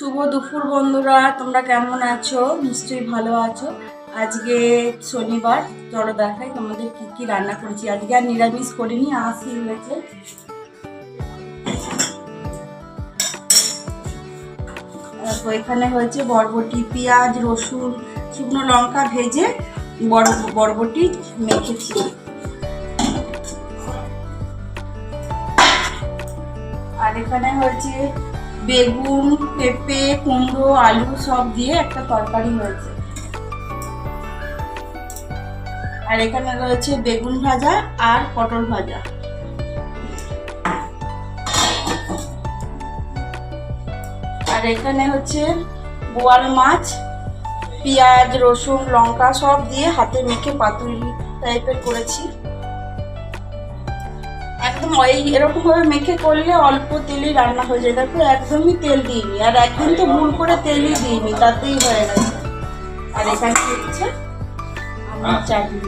শুভ দুপুর বন্ধুরা, তোমরা কেমন আছো? নিশ্চয়ই ভালো আছো। আজকে শনিবার, চলো দেখাই তোমাদের কি কি রান্না করেছি। আজকে আর নিরামিষ করিনি, আঁশি হয়েছে। তো এখানে হয়েছে বরবটি, পেঁয়াজ, রসুন, শুকনো লঙ্কা ভেজে বরবটি মেখেছি। আর এখানে হয়েছে বেগুন, পেঁপে, কুমড়ো, আলু সব দিয়ে একটা তরকারি হয়েছে। আর এখানে রয়েছে বেগুন ভাজা আর পটল ভাজা। আর এখানে হচ্ছে বোয়াল মাছ, পেঁয়াজ, রসুন, লঙ্কা সব দিয়ে হাতে মেখে পাতুরি টাইপের করেছি। একদম এরকম ভাবে মেখে করলে অল্প তেলেই রান্না হয়ে যায়। দেখো একদমই তেল দিইনি, আর একদিন তো ভুল করে তেলই দিইনি, তাতেই হয়ে গেছে। আর এখানে হচ্ছে আমার চাটনি।